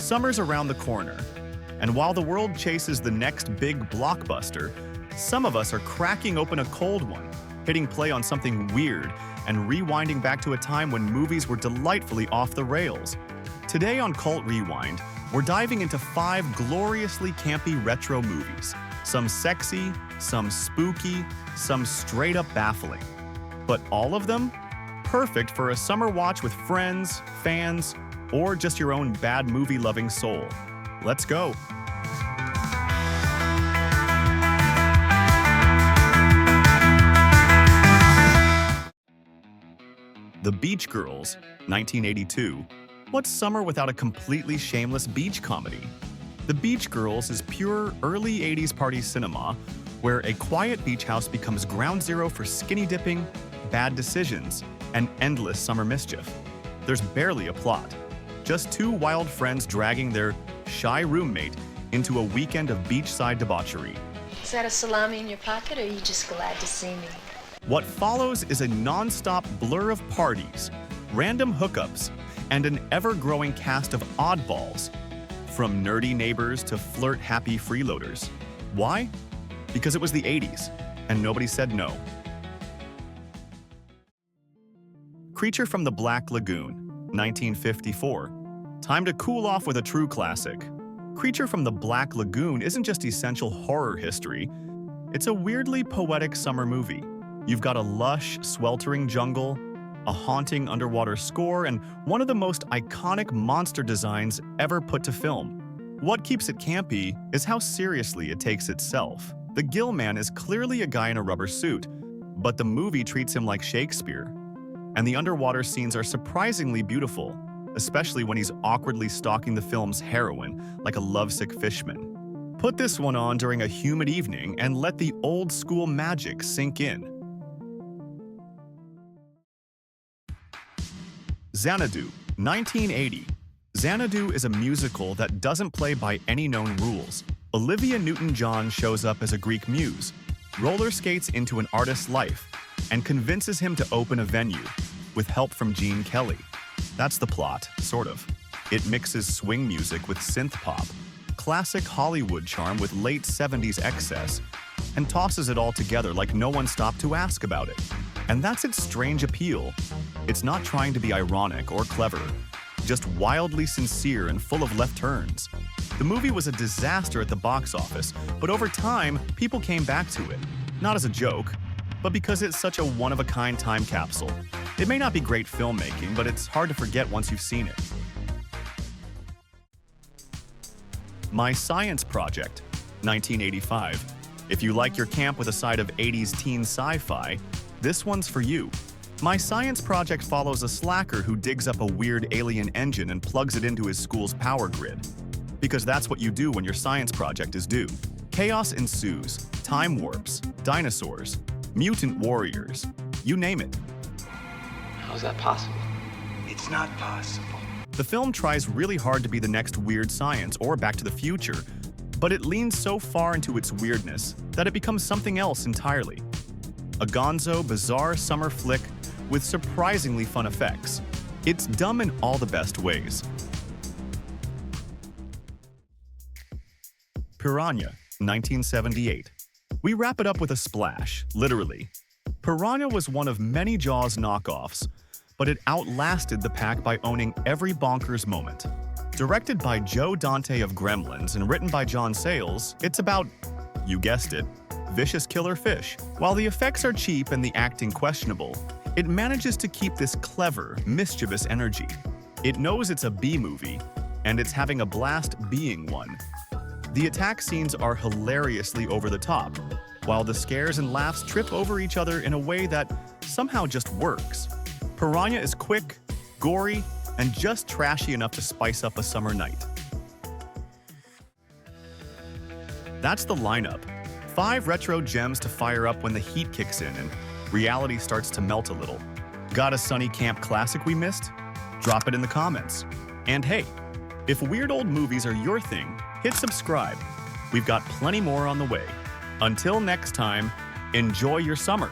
Summer's around the corner, and while the world chases the next big blockbuster, some of us are cracking open a cold one, hitting play on something weird, and rewinding back to a time when movies were delightfully off the rails. Today on Cult Rewind, we're diving into 5 gloriously campy retro movies. Some sexy, some spooky, some straight up baffling. But all of them perfect for a summer watch with friends, fans, or just your own bad movie-loving soul. Let's go. The Beach Girls, 1982. What's summer without a completely shameless beach comedy? The Beach Girls is pure early 80s party cinema, where a quiet beach house becomes ground zero for skinny dipping, bad decisions, and endless summer mischief. There's barely a plot. Just 2 wild friends dragging their shy roommate into a weekend of beachside debauchery. Is that a salami in your pocket, or are you just glad to see me? What follows is a non-stop blur of parties, random hookups, and an ever-growing cast of oddballs, from nerdy neighbors to flirt-happy freeloaders. Why? Because it was the 80s, and nobody said no. Creature from the Black Lagoon, 1954. Time to cool off with a true classic. Creature from the Black Lagoon isn't just essential horror history, it's a weirdly poetic summer movie. You've got a lush, sweltering jungle, a haunting underwater score, and one of the most iconic monster designs ever put to film. What keeps it campy is how seriously it takes itself. The Gill Man is clearly a guy in a rubber suit, but the movie treats him like Shakespeare. And the underwater scenes are surprisingly beautiful, especially when he's awkwardly stalking the film's heroine like a lovesick fishman. Put this one on during a humid evening and let the old-school magic sink in. Xanadu, 1980. Xanadu is a musical that doesn't play by any known rules. Olivia Newton-John shows up as a Greek muse, roller skates into an artist's life, and convinces him to open a venue, with help from Gene Kelly. That's the plot, sort of. It mixes swing music with synth pop, classic Hollywood charm with late 70s excess, and tosses it all together like no one stopped to ask about it. And that's its strange appeal. It's not trying to be ironic or clever, just wildly sincere and full of left turns. The movie was a disaster at the box office, but over time, people came back to it. Not as a joke, but because it's such a one-of-a-kind time capsule. It may not be great filmmaking, but it's hard to forget once you've seen it. My Science Project, 1985. If you like your camp with a side of 80s teen sci-fi, this one's for you. My Science Project follows a slacker who digs up a weird alien engine and plugs it into his school's power grid. Because that's what you do when your science project is due. Chaos ensues, time warps, dinosaurs, mutant warriors, you name it. How is that possible? It's not possible. The film tries really hard to be the next Weird Science or Back to the Future, but it leans so far into its weirdness that it becomes something else entirely. A gonzo, bizarre summer flick with surprisingly fun effects. It's dumb in all the best ways. Piranha, 1978. We wrap it up with a splash, literally. Piranha was one of many Jaws knockoffs, but it outlasted the pack by owning every bonkers moment. Directed by Joe Dante of Gremlins and written by John Sayles, it's about, you guessed it, vicious killer fish. While the effects are cheap and the acting questionable, it manages to keep this clever, mischievous energy. It knows it's a B-movie, and it's having a blast being one. The attack scenes are hilariously over the top, while the scares and laughs trip over each other in a way that somehow just works. Piranha is quick, gory, and just trashy enough to spice up a summer night. That's the lineup. 5 retro gems to fire up when the heat kicks in and reality starts to melt a little. Got a sunny camp classic we missed? Drop it in the comments. And hey, if weird old movies are your thing, hit subscribe. We've got plenty more on the way. Until next time, enjoy your summer.